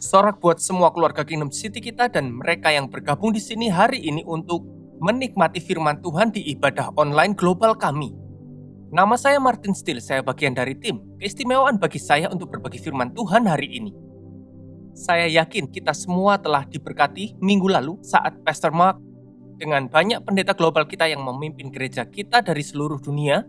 Sorak buat semua keluarga Kingdom City kita dan mereka yang bergabung di sini hari ini untuk menikmati firman Tuhan di ibadah online global kami. Nama saya Martin Steele, saya bagian dari tim. Keistimewaan bagi saya untuk berbagi firman Tuhan hari ini. Saya yakin kita semua telah diberkati minggu lalu saat Pastor Mark dengan banyak pendeta global kita yang memimpin gereja kita dari seluruh dunia,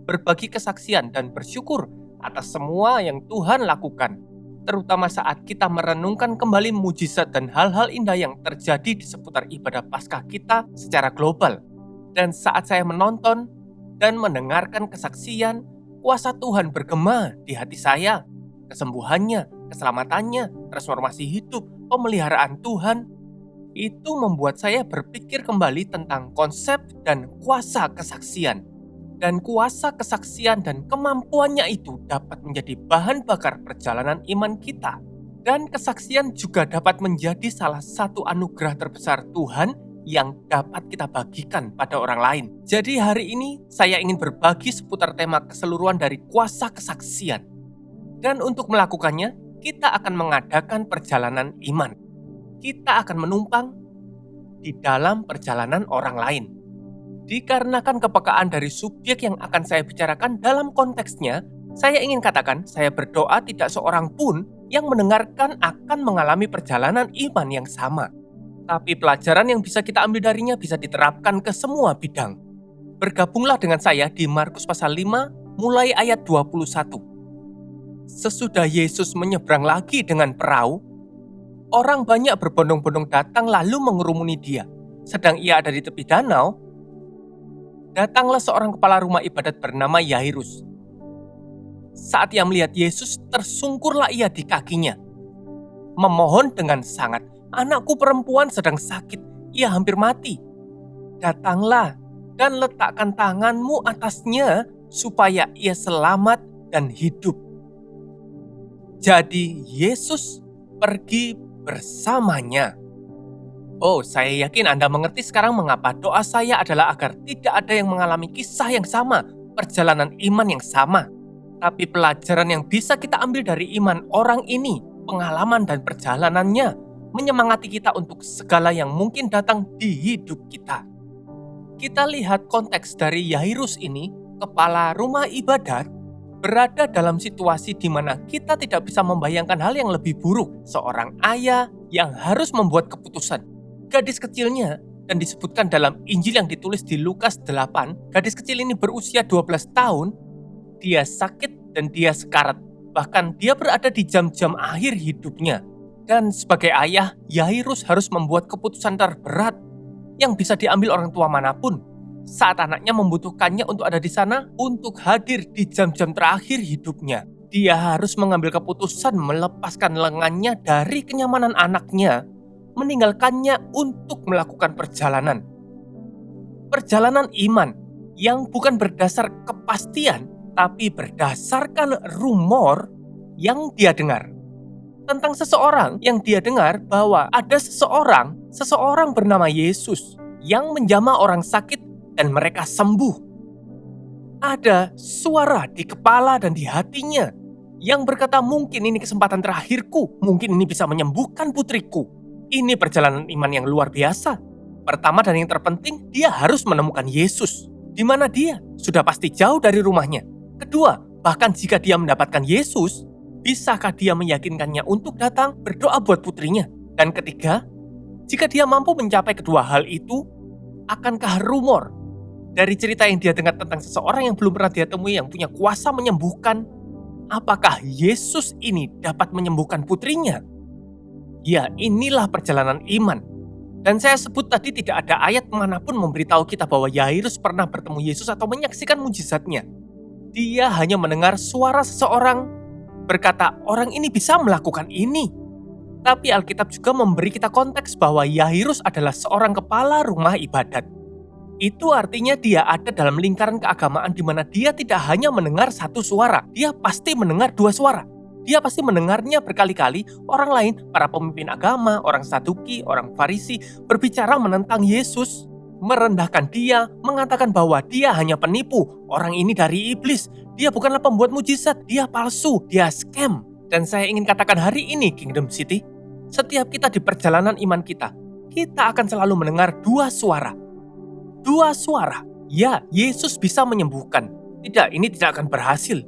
berbagi kesaksian dan bersyukur atas semua yang Tuhan lakukan. Terutama saat kita merenungkan kembali mujizat dan hal-hal indah yang terjadi di seputar ibadah Paskah kita secara global. Dan saat saya menonton dan mendengarkan kesaksian, kuasa Tuhan bergema di hati saya. Kesembuhannya, keselamatannya, transformasi hidup, pemeliharaan Tuhan, itu membuat saya berpikir kembali tentang konsep dan kuasa kesaksian. Dan kuasa kesaksian dan kemampuannya itu dapat menjadi bahan bakar perjalanan iman kita. Dan kesaksian juga dapat menjadi salah satu anugerah terbesar Tuhan yang dapat kita bagikan pada orang lain. Jadi hari ini saya ingin berbagi seputar tema keseluruhan dari kuasa kesaksian. Dan untuk melakukannya, kita akan mengadakan perjalanan iman. Kita akan menumpang di dalam perjalanan orang lain. Dikarenakan kepekaan dari subjek yang akan saya bicarakan dalam konteksnya, saya ingin katakan saya berdoa tidak seorang pun yang mendengarkan akan mengalami perjalanan iman yang sama. Tapi pelajaran yang bisa kita ambil darinya bisa diterapkan ke semua bidang. Bergabunglah dengan saya di Markus pasal 5 mulai ayat 21. Sesudah Yesus menyeberang lagi dengan perahu, orang banyak berbondong-bondong datang lalu mengerumuni dia. Sedang ia ada di tepi danau, datanglah seorang kepala rumah ibadat bernama Yairus. Saat ia melihat Yesus, tersungkurlah ia di kakinya, memohon dengan sangat, "Anakku perempuan sedang sakit, ia hampir mati. Datanglah dan letakkan tanganmu atasnya, supaya ia selamat dan hidup." Jadi Yesus pergi bersamanya. Oh, saya yakin Anda mengerti sekarang mengapa doa saya adalah agar tidak ada yang mengalami kisah yang sama, perjalanan iman yang sama. Tapi pelajaran yang bisa kita ambil dari iman orang ini, pengalaman dan perjalanannya, menyemangati kita untuk segala yang mungkin datang di hidup kita. Kita lihat konteks dari Yairus ini, kepala rumah ibadat, berada dalam situasi di mana kita tidak bisa membayangkan hal yang lebih buruk. Seorang ayah yang harus membuat keputusan. Gadis kecilnya, dan disebutkan dalam Injil yang ditulis di Lukas 8, gadis kecil ini berusia 12 tahun, dia sakit dan dia sekarat. Bahkan dia berada di jam-jam akhir hidupnya. Dan sebagai ayah, Yairus harus membuat keputusan terberat yang bisa diambil orang tua manapun saat anaknya membutuhkannya untuk ada di sana, untuk hadir di jam-jam terakhir hidupnya. Dia harus mengambil keputusan melepaskan lengannya dari kenyamanan anaknya, meninggalkannya untuk melakukan perjalanan. Perjalanan iman yang bukan berdasar kepastian, tapi berdasarkan rumor yang dia dengar. Tentang seseorang yang dia dengar bahwa ada seseorang bernama Yesus yang menjamah orang sakit dan mereka sembuh. Ada suara di kepala dan di hatinya yang berkata, mungkin ini kesempatan terakhirku, mungkin ini bisa menyembuhkan putriku. Ini perjalanan iman yang luar biasa. Pertama dan yang terpenting, dia harus menemukan Yesus. Di mana dia? Sudah pasti jauh dari rumahnya. Kedua, bahkan jika dia mendapatkan Yesus, bisakah dia meyakinkannya untuk datang berdoa buat putrinya? Dan ketiga, jika dia mampu mencapai kedua hal itu, akankah rumor dari cerita yang dia dengar tentang seseorang yang belum pernah dia temui yang punya kuasa menyembuhkan, apakah Yesus ini dapat menyembuhkan putrinya? Ya, inilah perjalanan iman. Dan saya sebut tadi tidak ada ayat manapun memberitahu kita bahwa Yairus pernah bertemu Yesus atau menyaksikan mujizatnya. Dia hanya mendengar suara seseorang berkata, orang ini bisa melakukan ini. Tapi Alkitab juga memberi kita konteks bahwa Yairus adalah seorang kepala rumah ibadat. Itu artinya dia ada dalam lingkaran keagamaan di mana dia tidak hanya mendengar satu suara, dia pasti mendengar dua suara. Dia pasti mendengarnya berkali-kali, orang lain, para pemimpin agama, orang Saduki, orang Farisi, berbicara menentang Yesus, merendahkan dia, mengatakan bahwa dia hanya penipu, orang ini dari iblis, dia bukanlah pembuat mujizat, dia palsu, dia scam. Dan saya ingin katakan hari ini, Kingdom City, setiap kita di perjalanan iman kita, kita akan selalu mendengar dua suara. Dua suara. Ya, Yesus bisa menyembuhkan. Tidak, ini tidak akan berhasil.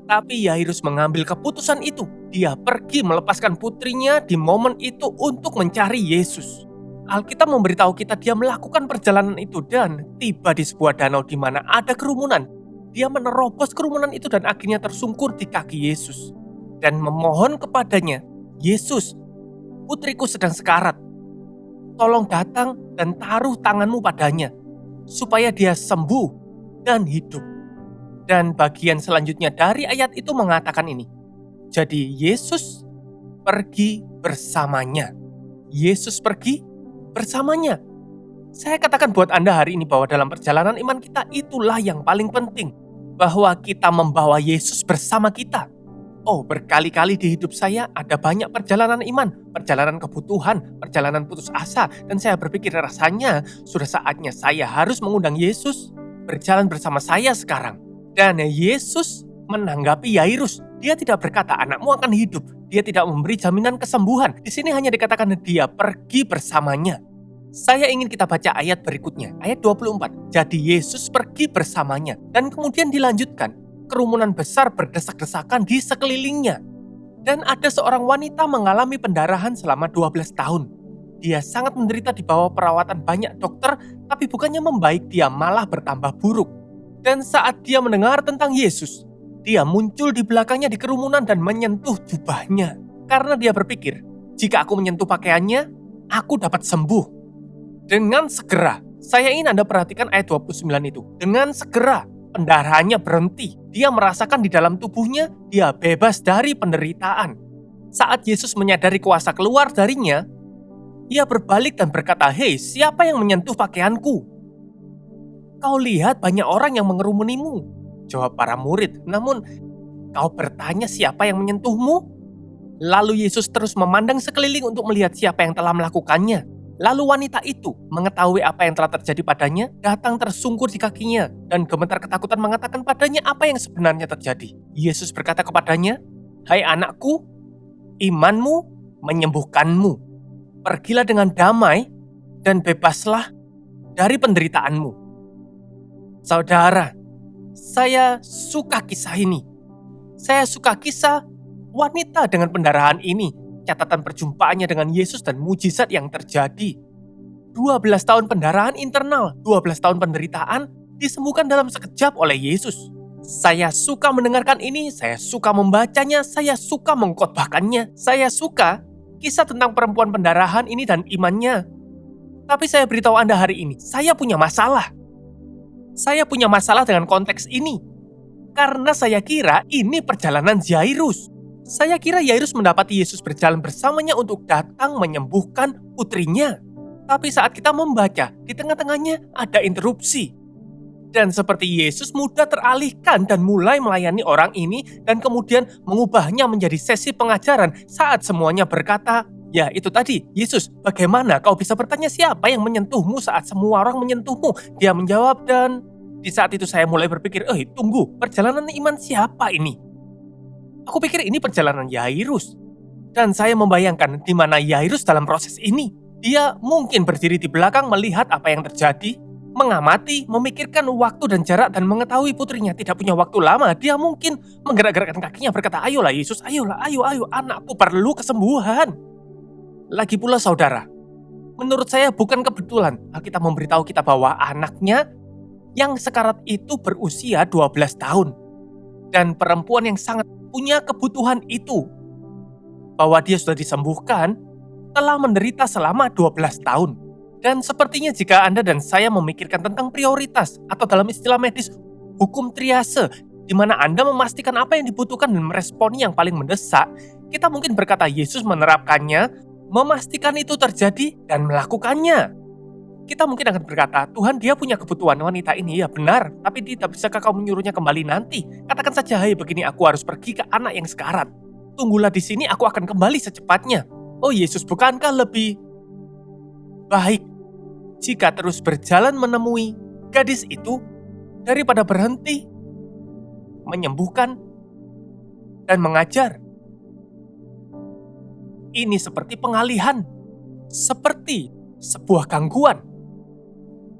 Tapi Yairus mengambil keputusan itu. Dia pergi melepaskan putrinya di momen itu untuk mencari Yesus. Alkitab memberitahu kita dia melakukan perjalanan itu dan tiba di sebuah danau di mana ada kerumunan. Dia menerobos kerumunan itu dan akhirnya tersungkur di kaki Yesus. Dan memohon kepadanya, Yesus, putriku sedang sekarat. Tolong datang dan taruh tanganmu padanya, supaya dia sembuh dan hidup. Dan bagian selanjutnya dari ayat itu mengatakan ini. Jadi Yesus pergi bersamanya. Yesus pergi bersamanya. Saya katakan buat Anda hari ini bahwa dalam perjalanan iman kita itulah yang paling penting. Bahwa kita membawa Yesus bersama kita. Oh, berkali-kali di hidup saya ada banyak perjalanan iman, perjalanan kebutuhan, perjalanan putus asa. Dan saya berpikir rasanya sudah saatnya saya harus mengundang Yesus berjalan bersama saya sekarang. Dan Yesus menanggapi Yairus. Dia tidak berkata anakmu akan hidup. Dia tidak memberi jaminan kesembuhan. Di sini hanya dikatakan dia pergi bersamanya. Saya ingin kita baca ayat berikutnya, ayat 24. Jadi Yesus pergi bersamanya. Dan kemudian dilanjutkan. Kerumunan besar berdesak-desakan di sekelilingnya. Dan ada seorang wanita mengalami pendarahan selama 12 tahun. Dia sangat menderita di bawah perawatan banyak dokter, tapi bukannya membaik, dia malah bertambah buruk. Dan saat dia mendengar tentang Yesus, dia muncul di belakangnya di kerumunan dan menyentuh jubahnya. Karena dia berpikir, jika aku menyentuh pakaiannya, aku dapat sembuh. Dengan segera, saya ingin Anda perhatikan ayat 29 itu. Dengan segera, pendarahannya berhenti. Dia merasakan di dalam tubuhnya, dia bebas dari penderitaan. Saat Yesus menyadari kuasa keluar darinya, ia berbalik dan berkata, "Hei, siapa yang menyentuh pakaianku?" "Kau lihat banyak orang yang mengerumunimu," jawab para murid. "Namun, kau bertanya siapa yang menyentuhmu?" Lalu Yesus terus memandang sekeliling untuk melihat siapa yang telah melakukannya. Lalu wanita itu mengetahui apa yang telah terjadi padanya, datang tersungkur di kakinya, dan gemetar ketakutan mengatakan padanya apa yang sebenarnya terjadi. Yesus berkata kepadanya, "Hai anakku, imanmu menyembuhkanmu. Pergilah dengan damai dan bebaslah dari penderitaanmu." Saudara, saya suka kisah ini. Saya suka kisah wanita dengan pendarahan ini. Catatan perjumpaannya dengan Yesus dan mujizat yang terjadi. 12 tahun pendarahan internal, 12 tahun penderitaan disembuhkan dalam sekejap oleh Yesus. Saya suka mendengarkan ini, saya suka membacanya, saya suka mengkhotbahkannya. Saya suka kisah tentang perempuan pendarahan ini dan imannya. Tapi saya beritahu Anda hari ini, saya punya masalah. Saya punya masalah dengan konteks ini. Karena saya kira ini perjalanan Yairus. Saya kira Yairus mendapati Yesus berjalan bersamanya untuk datang menyembuhkan putrinya. Tapi saat kita membaca, di tengah-tengahnya ada interupsi. Dan seperti Yesus mudah teralihkan dan mulai melayani orang ini dan kemudian mengubahnya menjadi sesi pengajaran saat semuanya berkata, "Ya itu tadi, Yesus, bagaimana kau bisa bertanya siapa yang menyentuhmu saat semua orang menyentuhmu?" Dia menjawab dan di saat itu saya mulai berpikir, tunggu, perjalanan iman siapa ini? Aku pikir ini perjalanan Yairus. Dan saya membayangkan di mana Yairus dalam proses ini. Dia mungkin berdiri di belakang melihat apa yang terjadi, mengamati, memikirkan waktu dan jarak dan mengetahui putrinya tidak punya waktu lama. Dia mungkin menggerak-gerakkan kakinya berkata, "Ayolah Yesus, ayolah, ayo, anakku perlu kesembuhan." Lagi pula saudara, menurut saya bukan kebetulan Alkitab memberitahu kita bahwa anaknya yang sekarat itu berusia 12 tahun. Dan perempuan yang sangat punya kebutuhan itu, bahwa dia sudah disembuhkan, telah menderita selama 12 tahun. Dan sepertinya jika Anda dan saya memikirkan tentang prioritas, atau dalam istilah medis, hukum triase, di mana Anda memastikan apa yang dibutuhkan dan meresponi yang paling mendesak, kita mungkin berkata Yesus menerapkannya, memastikan itu terjadi, dan melakukannya. Kita mungkin akan berkata, "Tuhan, dia punya kebutuhan wanita ini, ya benar, tapi tidak bisakah kau menyuruhnya kembali nanti? Katakan saja, hai begini aku harus pergi ke anak yang sekarat. Tunggulah di sini, aku akan kembali secepatnya." Oh Yesus, bukankah lebih baik jika terus berjalan menemui gadis itu daripada berhenti menyembuhkan dan mengajar? ini seperti pengalihan, seperti sebuah gangguan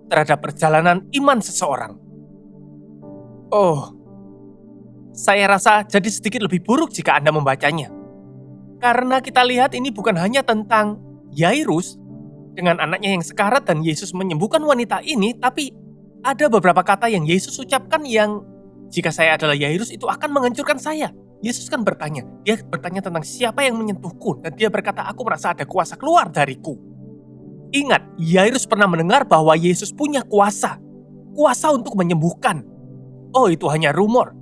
terhadap perjalanan iman seseorang. Oh, saya rasa jadi sedikit lebih buruk jika Anda membacanya. Karena kita lihat ini bukan hanya tentang Yairus dengan anaknya yang sekarat dan Yesus menyembuhkan wanita ini, tapi ada beberapa kata yang Yesus ucapkan yang jika saya adalah Yairus itu akan menghancurkan saya. Yesus kan dia bertanya tentang siapa yang menyentuhku, dan dia berkata, aku merasa ada kuasa keluar dariku. Ingat, Yairus pernah mendengar bahwa Yesus punya kuasa untuk menyembuhkan. Oh, itu hanya rumor.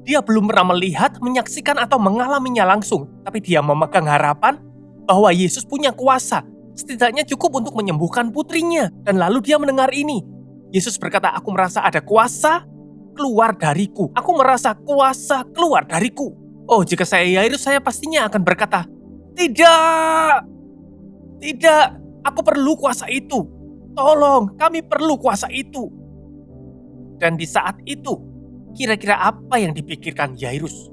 Dia belum pernah melihat, menyaksikan, atau mengalaminya langsung. Tapi dia memegang harapan bahwa Yesus punya kuasa. Setidaknya cukup untuk menyembuhkan putrinya. Dan lalu dia mendengar ini. Yesus berkata, aku merasa ada kuasa keluar dariku. Aku merasa kuasa keluar dariku. Oh, jika saya Yairus, saya pastinya akan berkata, tidak, aku perlu kuasa itu. Tolong, kami perlu kuasa itu. Dan di saat itu, kira-kira apa yang dipikirkan Yairus?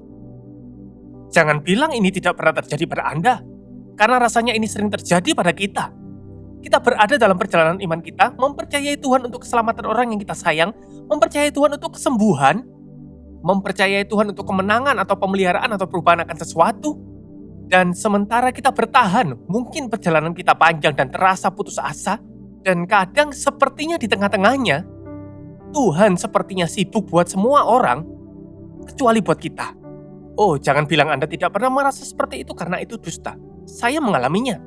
Jangan bilang ini tidak pernah terjadi pada Anda, karena rasanya ini sering terjadi pada kita. Kita berada dalam perjalanan iman kita, mempercayai Tuhan untuk keselamatan orang yang kita sayang, mempercayai Tuhan untuk kesembuhan, mempercayai Tuhan untuk kemenangan atau pemeliharaan atau perubahan akan sesuatu. Dan sementara kita bertahan, mungkin perjalanan kita panjang dan terasa putus asa, dan kadang sepertinya di tengah-tengahnya, Tuhan sepertinya sibuk buat semua orang, kecuali buat kita. Oh, jangan bilang Anda tidak pernah merasa seperti itu karena itu dusta. Saya mengalaminya.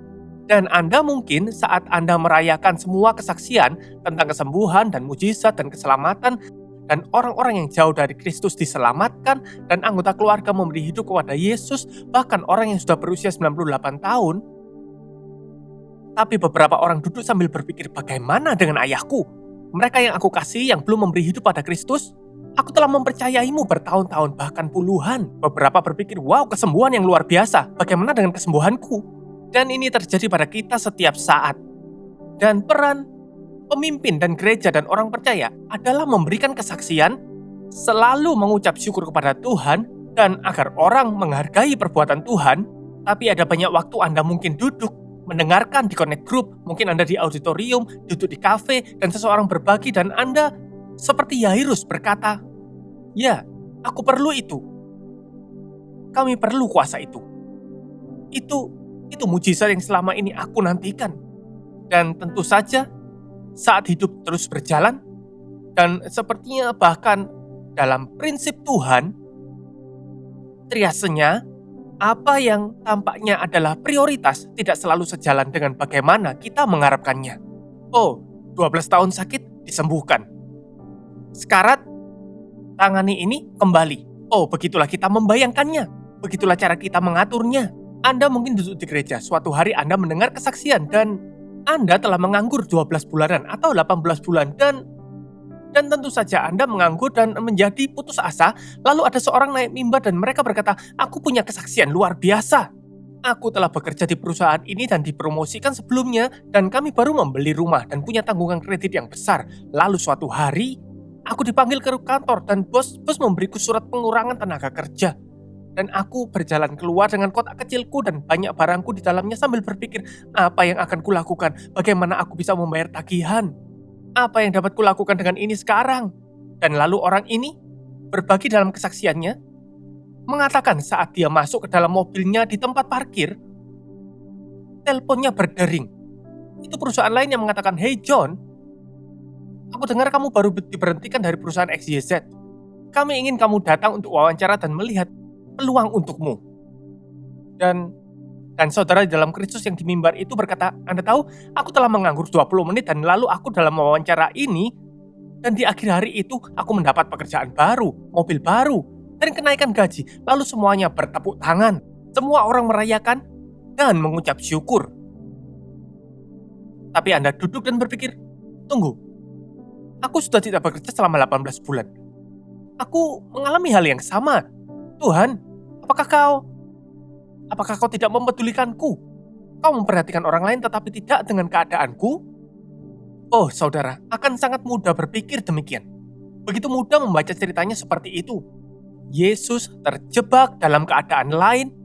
Dan Anda mungkin saat Anda merayakan semua kesaksian tentang kesembuhan dan mujizat dan keselamatan, dan orang-orang yang jauh dari Kristus diselamatkan, dan anggota keluarga memberi hidup kepada Yesus, bahkan orang yang sudah berusia 98 tahun. Tapi beberapa orang duduk sambil berpikir, bagaimana dengan ayahku? Mereka yang aku kasih yang belum memberi hidup pada Kristus, aku telah mempercayaimu bertahun-tahun bahkan puluhan. Beberapa berpikir, wow, kesembuhan yang luar biasa, bagaimana dengan kesembuhanku? Dan ini terjadi pada kita setiap saat. Dan peran pemimpin dan gereja dan orang percaya adalah memberikan kesaksian, selalu mengucap syukur kepada Tuhan, dan agar orang menghargai perbuatan Tuhan. Tapi ada banyak waktu Anda mungkin duduk mendengarkan di Connect Group, mungkin Anda di auditorium, duduk di kafe, dan seseorang berbagi, dan Anda seperti Yairus berkata, ya, aku perlu itu. Kami perlu kuasa itu. Itu mujizat yang selama ini aku nantikan. Dan tentu saja, saat hidup terus berjalan, dan sepertinya bahkan dalam prinsip Tuhan, triasenya, apa yang tampaknya adalah prioritas tidak selalu sejalan dengan bagaimana kita mengharapkannya. Oh, 12 tahun sakit disembuhkan. Sekarat, tangani ini kembali. Oh, begitulah kita membayangkannya. Begitulah cara kita mengaturnya. Anda mungkin duduk di gereja, suatu hari Anda mendengar kesaksian dan Anda telah menganggur 12 bulanan atau 18 bulan dan tentu saja Anda menganggur dan menjadi putus asa, lalu ada seorang naik mimbar dan mereka berkata, aku punya kesaksian luar biasa. Aku telah bekerja di perusahaan ini dan dipromosikan sebelumnya, dan kami baru membeli rumah dan punya tanggungan kredit yang besar. Lalu suatu hari, aku dipanggil ke kantor dan bos memberiku surat pengurangan tenaga kerja. Dan aku berjalan keluar dengan kotak kecilku dan banyak barangku di dalamnya sambil berpikir, apa yang akan kulakukan? Bagaimana aku bisa membayar tagihan? Apa yang dapat kulakukan dengan ini sekarang? Dan lalu orang ini berbagi dalam kesaksiannya, mengatakan saat dia masuk ke dalam mobilnya di tempat parkir, teleponnya berdering. Itu perusahaan lain yang mengatakan, hey John, aku dengar kamu baru diberhentikan dari perusahaan XYZ. Kami ingin kamu datang untuk wawancara dan melihat peluang untukmu. Dan saudara di dalam Kristus yang di mimbar itu berkata, Anda tahu, aku telah menganggur 20 menit dan lalu aku dalam wawancara ini, dan di akhir hari itu aku mendapat pekerjaan baru, mobil baru, dan kenaikan gaji. Lalu semuanya bertepuk tangan. Semua orang merayakan dan mengucap syukur. Tapi Anda duduk dan berpikir, tunggu, aku sudah tidak bekerja selama 18 bulan. Aku mengalami hal yang sama. Tuhan, apakah kau tidak mempedulikanku? Kau memperhatikan orang lain tetapi tidak dengan keadaanku? Oh, saudara, akan sangat mudah berpikir demikian. Begitu mudah membaca ceritanya seperti itu. Yesus terjebak dalam keadaan lain,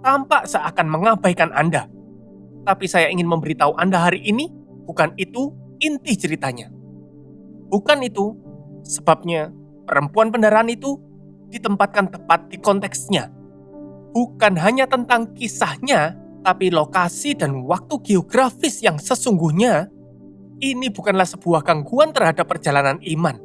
tampak seakan mengabaikan Anda. Tapi saya ingin memberitahu Anda hari ini, bukan itu inti ceritanya. Bukan itu sebabnya perempuan pendarahan itu ditempatkan tepat di konteksnya. Bukan hanya tentang kisahnya, tapi lokasi dan waktu geografis yang sesungguhnya. Ini bukanlah sebuah gangguan terhadap perjalanan iman.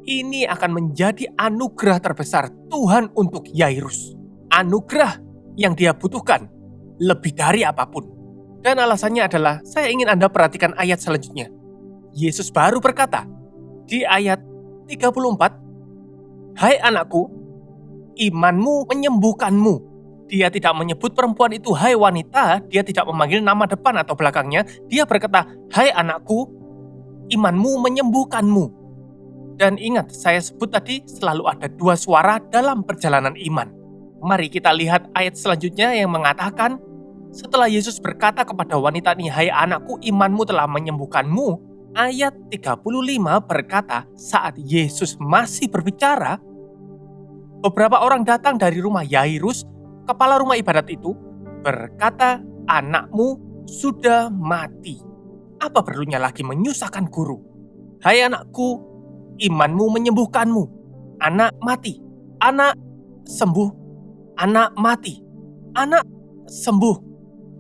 Ini akan menjadi anugerah terbesar Tuhan untuk Yairus. Anugerah yang dia butuhkan lebih dari apapun. Dan alasannya adalah, saya ingin Anda perhatikan ayat selanjutnya. Yesus baru berkata di ayat 34, "Hai anakku, imanmu menyembuhkanmu." Dia tidak menyebut perempuan itu hai wanita, dia tidak memanggil nama depan atau belakangnya. Dia berkata, "Hai anakku, imanmu menyembuhkanmu." Dan ingat, saya sebut tadi selalu ada dua suara dalam perjalanan iman. Mari kita lihat ayat selanjutnya yang mengatakan, setelah Yesus berkata kepada wanita ini, "Hai anakku, imanmu telah menyembuhkanmu." Ayat 35 berkata, saat Yesus masih berbicara, beberapa orang datang dari rumah Yairus, kepala rumah ibadat itu, berkata, "Anakmu sudah mati. Apa perlunya lagi menyusahkan guru? Hai anakku, imanmu menyembuhkanmu." Anak mati, anak sembuh, anak mati, anak sembuh,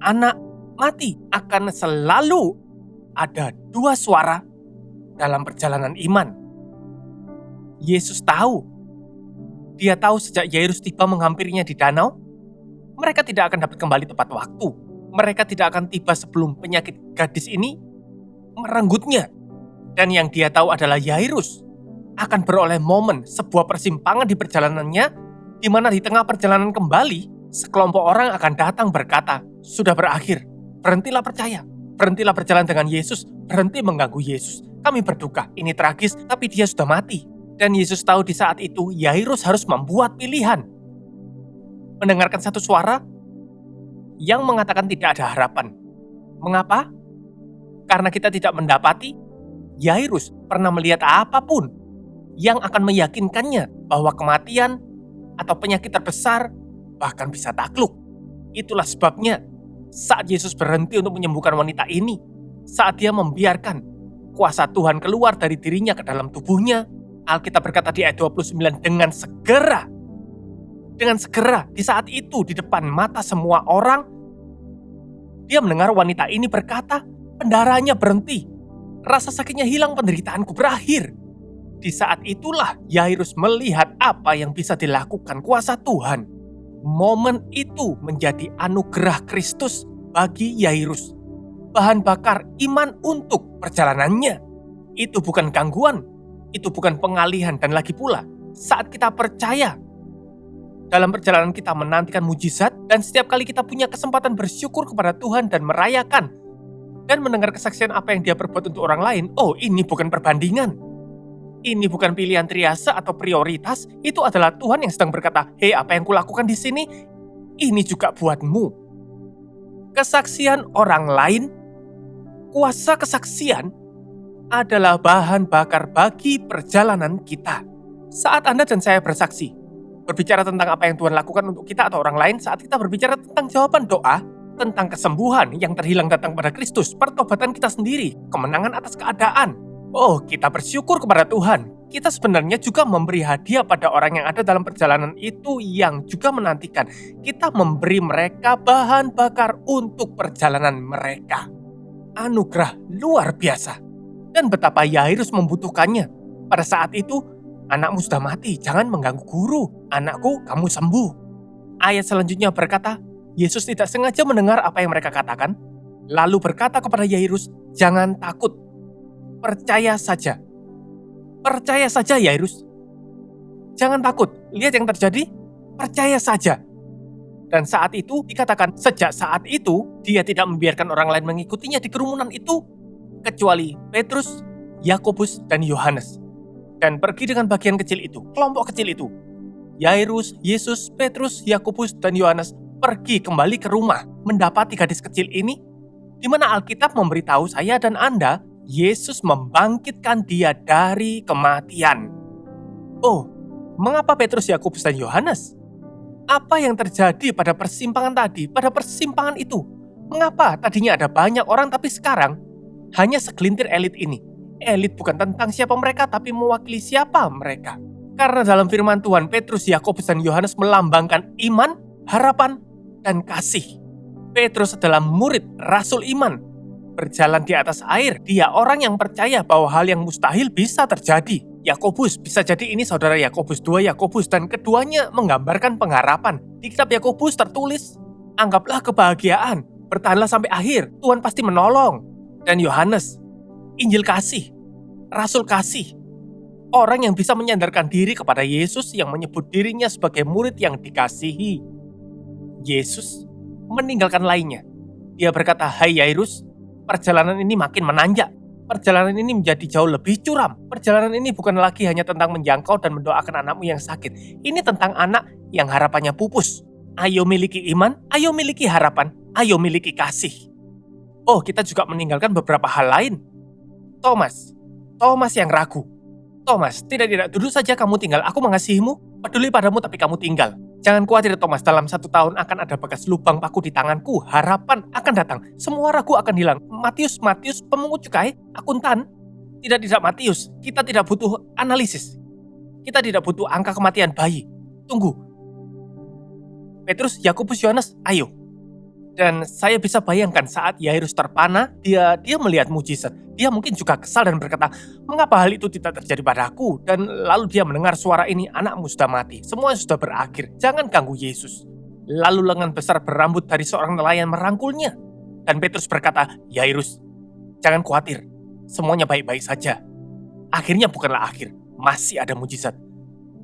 anak mati. Akan selalu ada dua suara dalam perjalanan iman. Yesus tahu. Dia tahu sejak Yairus tiba menghampirinya di danau, mereka tidak akan dapat kembali tepat waktu. Mereka tidak akan tiba sebelum penyakit gadis ini merenggutnya. Dan yang dia tahu adalah Yairus akan beroleh momen sebuah persimpangan di perjalanannya, di mana di tengah perjalanan kembali, sekelompok orang akan datang berkata, "Sudah berakhir, berhentilah percaya, berhentilah berjalan dengan Yesus, berhenti mengganggu Yesus. Kami berduka, ini tragis, tapi dia sudah mati." Dan Yesus tahu di saat itu Yairus harus membuat pilihan. Mendengarkan satu suara yang mengatakan tidak ada harapan. Mengapa? Karena kita tidak mendapati Yairus pernah melihat apapun yang akan meyakinkannya bahwa kematian atau penyakit terbesar bahkan bisa takluk. Itulah sebabnya saat Yesus berhenti untuk menyembuhkan wanita ini, saat dia membiarkan kuasa Tuhan keluar dari dirinya ke dalam tubuhnya, Alkitab berkata di ayat 29, dengan segera di saat itu di depan mata semua orang, dia mendengar wanita ini berkata, "Pendarahannya berhenti, rasa sakitnya hilang, penderitaanku berakhir." Di saat itulah Yairus melihat apa yang bisa dilakukan kuasa Tuhan. Momen itu menjadi anugerah Kristus bagi Yairus. Bahan bakar iman untuk perjalanannya. Itu bukan gangguan, itu bukan pengalihan, dan lagi pula saat kita percaya dalam perjalanan kita menantikan mujizat, dan setiap kali kita punya kesempatan bersyukur kepada Tuhan dan merayakan dan mendengar kesaksian apa yang dia perbuat untuk orang lain, oh ini bukan perbandingan. Ini bukan pilihan triase atau prioritas, itu adalah Tuhan yang sedang berkata, "Hei, apa yang kulakukan di sini, ini juga buatmu." Kesaksian orang lain, kuasa kesaksian adalah bahan bakar bagi perjalanan kita. Saat Anda dan saya bersaksi, berbicara tentang apa yang Tuhan lakukan untuk kita atau orang lain, saat kita berbicara tentang jawaban doa, tentang kesembuhan yang terhilang datang pada Kristus, pertobatan kita sendiri, kemenangan atas keadaan. Oh, kita bersyukur kepada Tuhan. Kita sebenarnya juga memberi hadiah pada orang yang ada dalam perjalanan itu yang juga menantikan. Kita memberi mereka bahan bakar untuk perjalanan mereka. Anugerah luar biasa. Dan betapa Yairus membutuhkannya. Pada saat itu, "Anakmu sudah mati, jangan mengganggu guru. Anakku, kamu sembuh." Ayat selanjutnya berkata, Yesus tidak sengaja mendengar apa yang mereka katakan, lalu berkata kepada Yairus, "Jangan takut, percaya saja." Percaya saja Yairus. Jangan takut, lihat yang terjadi, percaya saja. Dan saat itu dikatakan, sejak saat itu, dia tidak membiarkan orang lain mengikutinya di kerumunan itu, kecuali Petrus, Yakobus, dan Yohanes. Dan pergi dengan bagian kecil itu, kelompok kecil itu. Yairus, Yesus, Petrus, Yakobus, dan Yohanes pergi kembali ke rumah, mendapati gadis kecil ini, di mana Alkitab memberitahu saya dan Anda, Yesus membangkitkan dia dari kematian. Oh, mengapa Petrus, Yakobus, dan Yohanes? Apa yang terjadi pada persimpangan tadi, pada persimpangan itu? Mengapa tadinya ada banyak orang tapi sekarang hanya segelintir elit ini? Elit bukan tentang siapa mereka tapi mewakili siapa mereka. Karena dalam firman Tuhan, Petrus, Yakobus, dan Yohanes melambangkan iman, harapan, dan kasih. Petrus adalah murid Rasul Iman. Berjalan di atas air, dia orang yang percaya bahwa hal yang mustahil bisa terjadi. Yakobus, bisa jadi ini saudara Yakobus, 2 Yakobus, dan keduanya menggambarkan pengharapan. Di kitab Yakobus tertulis, anggaplah kebahagiaan, bertahanlah sampai akhir, Tuhan pasti menolong. Dan Yohanes, Injil kasih, Rasul kasih, orang yang bisa menyandarkan diri kepada Yesus yang menyebut dirinya sebagai murid yang dikasihi. Yesus meninggalkan lainnya. Dia berkata, "Hai Yairus, perjalanan ini makin menanjak. Perjalanan ini menjadi jauh lebih curam. Perjalanan ini bukan lagi hanya tentang menjangkau dan mendoakan anakmu yang sakit. Ini tentang anak yang harapannya pupus. Ayo miliki iman, ayo miliki harapan, ayo miliki kasih." Oh, kita juga meninggalkan beberapa hal lain. Thomas yang ragu. Thomas, tidak, duduk saja kamu tinggal. Aku mengasihimu, peduli padamu tapi kamu tinggal. Jangan khawatir Thomas, dalam 1 tahun akan ada bekas lubang paku di tanganku. Harapan akan datang, semua ragu akan hilang. Matius, pemungut cukai, akuntan. Tidak Matius, kita tidak butuh analisis. Kita tidak butuh angka kematian bayi. Tunggu. Petrus, Yakobus, Yohanes, ayo. Dan saya bisa bayangkan saat Yairus terpana, dia melihat mujizat. Dia mungkin juga kesal dan berkata, "Mengapa hal itu tidak terjadi padaku?" Dan lalu dia mendengar suara ini, "Anakmu sudah mati, semua sudah berakhir, jangan ganggu Yesus." Lalu lengan besar berambut dari seorang nelayan merangkulnya. Dan Petrus berkata, "Yairus, jangan khawatir, semuanya baik-baik saja." Akhirnya bukanlah akhir, masih ada mujizat.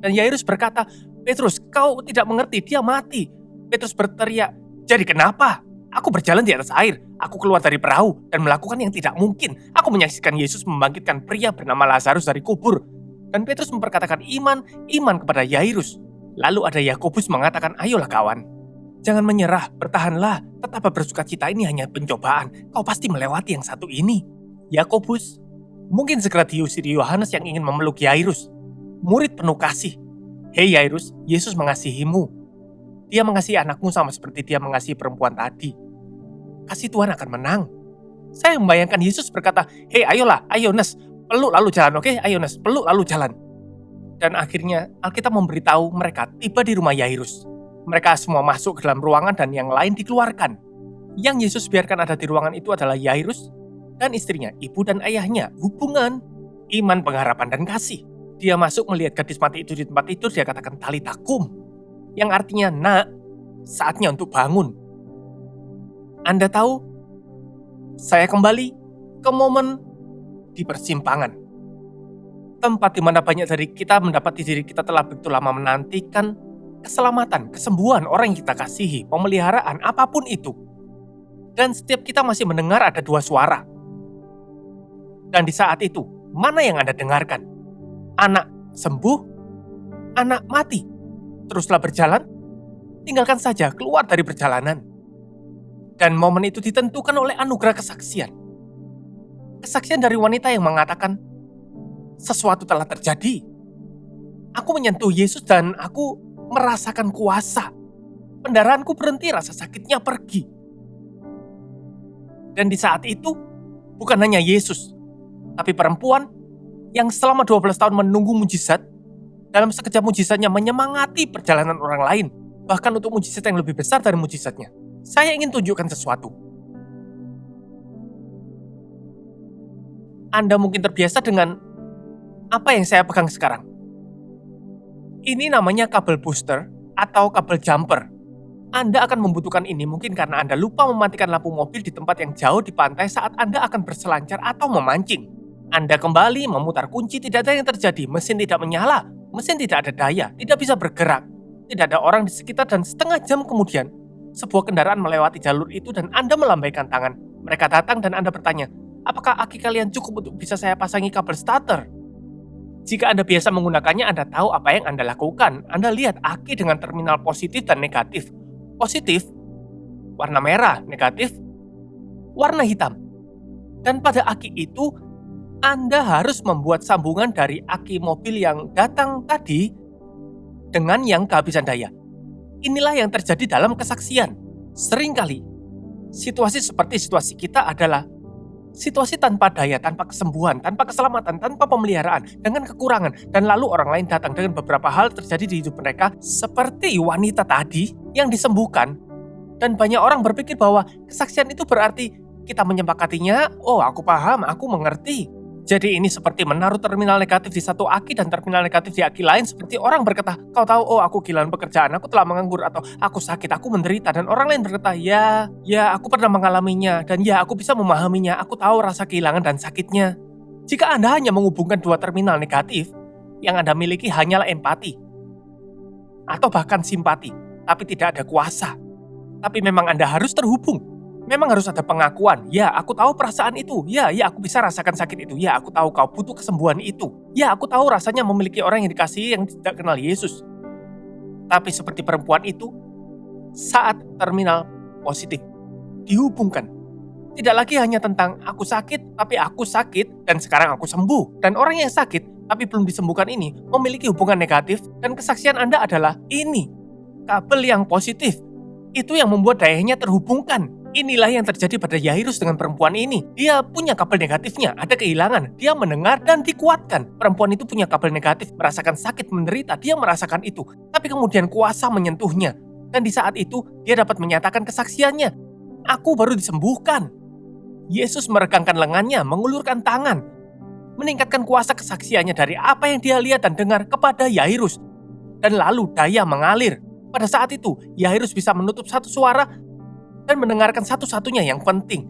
Dan Yairus berkata, "Petrus, kau tidak mengerti, dia mati." Petrus berteriak, "Jadi kenapa? Aku berjalan di atas air. Aku keluar dari perahu dan melakukan yang tidak mungkin. Aku menyaksikan Yesus membangkitkan pria bernama Lazarus dari kubur." Dan Petrus memperkatakan iman kepada Yairus. Lalu ada Yakobus mengatakan, "Ayolah kawan, jangan menyerah, bertahanlah. Tetap bersukacita, ini hanya pencobaan. Kau pasti melewati yang satu ini." Yakobus mungkin segera diusir Yohanes yang ingin memeluk Yairus. Murid penuh kasih. "Hei Yairus, Yesus mengasihimu. Dia mengasihi anakmu sama seperti dia mengasihi perempuan tadi. Kasih Tuhan akan menang." Saya membayangkan Yesus berkata, "Hei ayolah, ayo Nes, peluk lalu jalan, oke? Ayo Nes, peluk lalu jalan." Dan akhirnya Alkitab memberitahu mereka tiba di rumah Yairus. Mereka semua masuk ke dalam ruangan dan yang lain dikeluarkan. Yang Yesus biarkan ada di ruangan itu adalah Yairus dan istrinya, ibu dan ayahnya. Hubungan, iman, pengharapan, dan kasih. Dia masuk melihat gadis mati itu di tempat tidur, dia katakan, "Talita kum," yang artinya, "Nak, saatnya untuk bangun." Anda tahu, saya kembali ke momen di persimpangan. Tempat di mana banyak dari kita mendapati diri kita telah begitu lama menantikan keselamatan, kesembuhan orang yang kita kasihi, pemeliharaan, apapun itu. Dan setiap kita masih mendengar ada 2 suara. Dan di saat itu, mana yang Anda dengarkan? Anak sembuh, anak mati. Teruslah berjalan, tinggalkan saja, keluar dari perjalanan. Dan momen itu ditentukan oleh anugerah kesaksian. Kesaksian dari wanita yang mengatakan, "Sesuatu telah terjadi. Aku menyentuh Yesus dan aku merasakan kuasa. Pendarahanku berhenti, rasa sakitnya pergi." Dan di saat itu, bukan hanya Yesus, tapi perempuan yang selama 12 tahun menunggu mujizat, dalam sekejap mujizatnya menyemangati perjalanan orang lain, bahkan untuk mujizat yang lebih besar dari mujizatnya. Saya ingin tunjukkan sesuatu. Anda mungkin terbiasa dengan apa yang saya pegang sekarang. Ini namanya kabel booster atau kabel jumper. Anda akan membutuhkan ini mungkin karena Anda lupa mematikan lampu mobil di tempat yang jauh di pantai saat Anda akan berselancar atau memancing. Anda kembali memutar kunci, tidak ada yang terjadi, mesin tidak menyala, mesin tidak ada daya, tidak bisa bergerak, tidak ada orang di sekitar, dan setengah jam kemudian, sebuah kendaraan melewati jalur itu dan Anda melambaikan tangan. Mereka datang dan Anda bertanya, "Apakah aki kalian cukup untuk bisa saya pasangi kabel starter?" Jika Anda biasa menggunakannya, Anda tahu apa yang Anda lakukan. Anda lihat aki dengan terminal positif dan negatif. Positif, warna merah, negatif, warna hitam. Dan pada aki itu, Anda harus membuat sambungan dari aki mobil yang datang tadi dengan yang kehabisan daya. Inilah yang terjadi dalam kesaksian. Seringkali, situasi seperti situasi kita adalah situasi tanpa daya, tanpa kesembuhan, tanpa keselamatan, tanpa pemeliharaan, dengan kekurangan. Dan lalu orang lain datang dengan beberapa hal terjadi di hidup mereka, seperti wanita tadi yang disembuhkan. Dan banyak orang berpikir bahwa kesaksian itu berarti kita menyepakatinya, oh aku paham, aku mengerti. Jadi ini seperti menaruh terminal negatif di satu aki dan terminal negatif di aki lain, seperti orang berkata, kau tahu, oh aku kehilangan pekerjaan, aku telah menganggur, atau aku sakit, aku menderita. Dan orang lain berkata, ya aku pernah mengalaminya, dan ya aku bisa memahaminya, aku tahu rasa kehilangan dan sakitnya. Jika Anda hanya menghubungkan dua terminal negatif, yang Anda miliki hanyalah empati, atau bahkan simpati, tapi tidak ada kuasa. Tapi memang Anda harus terhubung. Memang harus ada pengakuan, ya aku tahu perasaan itu, ya aku bisa rasakan sakit itu, ya aku tahu kau butuh kesembuhan itu, ya aku tahu rasanya memiliki orang yang dikasihi yang tidak kenal Yesus. Tapi seperti perempuan itu, saat terminal positif dihubungkan, tidak lagi hanya tentang aku sakit, tapi aku sakit dan sekarang aku sembuh. Dan orang yang sakit tapi belum disembuhkan ini memiliki hubungan negatif, dan kesaksian Anda adalah ini, kabel yang positif. Itu yang membuat dayanya terhubungkan. Inilah yang terjadi pada Yairus dengan perempuan ini. Dia punya kabel negatifnya, ada kehilangan. Dia mendengar dan dikuatkan. Perempuan itu punya kabel negatif, merasakan sakit, menderita. Dia merasakan itu. Tapi kemudian kuasa menyentuhnya. Dan di saat itu, dia dapat menyatakan kesaksiannya. Aku baru disembuhkan. Yesus meregangkan lengannya, mengulurkan tangan. Meningkatkan kuasa kesaksiannya dari apa yang dia lihat dan dengar kepada Yairus. Dan lalu daya mengalir. Pada saat itu, Yairus bisa menutup satu suara dan mendengarkan satu-satunya yang penting.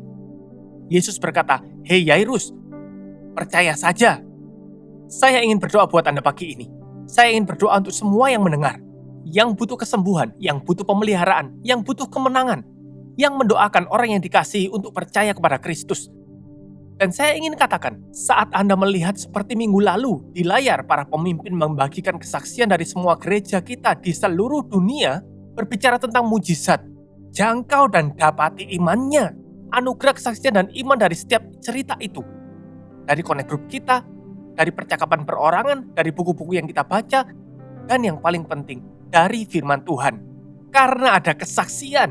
Yesus berkata, "Hei Yairus, percaya saja." Saya ingin berdoa buat Anda pagi ini. Saya ingin berdoa untuk semua yang mendengar, yang butuh kesembuhan, yang butuh pemeliharaan, yang butuh kemenangan, yang mendoakan orang yang dikasihi untuk percaya kepada Kristus. Dan saya ingin katakan, saat Anda melihat seperti minggu lalu di layar para pemimpin membagikan kesaksian dari semua gereja kita di seluruh dunia, berbicara tentang mujizat, jangkau dan dapati imannya, anugerah kesaksian dan iman dari setiap cerita itu. Dari connect group kita, dari percakapan perorangan, dari buku-buku yang kita baca, dan yang paling penting, dari firman Tuhan. Karena ada kesaksian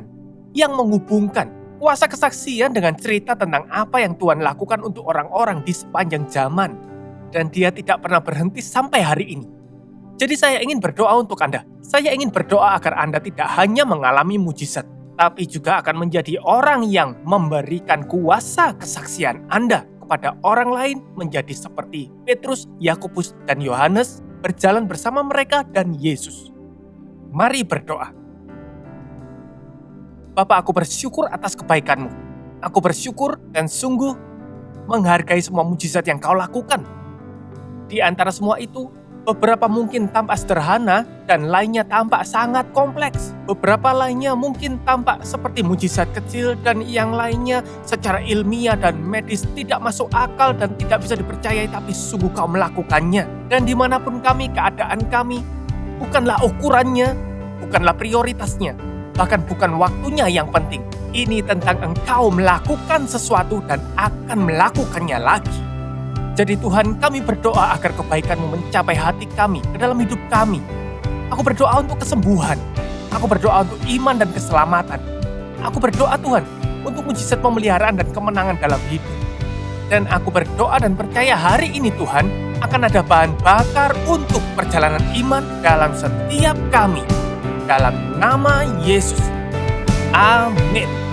yang menghubungkan kuasa kesaksian dengan cerita tentang apa yang Tuhan lakukan untuk orang-orang di sepanjang zaman. Dan dia tidak pernah berhenti sampai hari ini. Jadi saya ingin berdoa untuk Anda. Saya ingin berdoa agar Anda tidak hanya mengalami mujizat, tapi juga akan menjadi orang yang memberikan kuasa kesaksian Anda kepada orang lain, menjadi seperti Petrus, Yakobus, dan Yohanes, berjalan bersama mereka dan Yesus. Mari berdoa. Bapa, aku bersyukur atas kebaikan-Mu. Aku bersyukur dan sungguh menghargai semua mujizat yang Kau lakukan. Di antara semua itu, beberapa mungkin tampak sederhana dan lainnya tampak sangat kompleks. Beberapa lainnya mungkin tampak seperti mujizat kecil dan yang lainnya secara ilmiah dan medis tidak masuk akal dan tidak bisa dipercayai, tapi sungguh Kau melakukannya. Dan dimanapun kami, keadaan kami, bukanlah ukurannya, bukanlah prioritasnya, bahkan bukan waktunya yang penting. Ini tentang Engkau melakukan sesuatu dan akan melakukannya lagi. Jadi Tuhan, kami berdoa agar kebaikan-Mu mencapai hati kami, ke dalam hidup kami. Aku berdoa untuk kesembuhan. Aku berdoa untuk iman dan keselamatan. Aku berdoa Tuhan, untuk mujizat pemeliharaan dan kemenangan dalam hidup. Dan aku berdoa dan percaya hari ini Tuhan, akan ada bahan bakar untuk perjalanan iman dalam setiap kami. Dalam nama Yesus. Amin.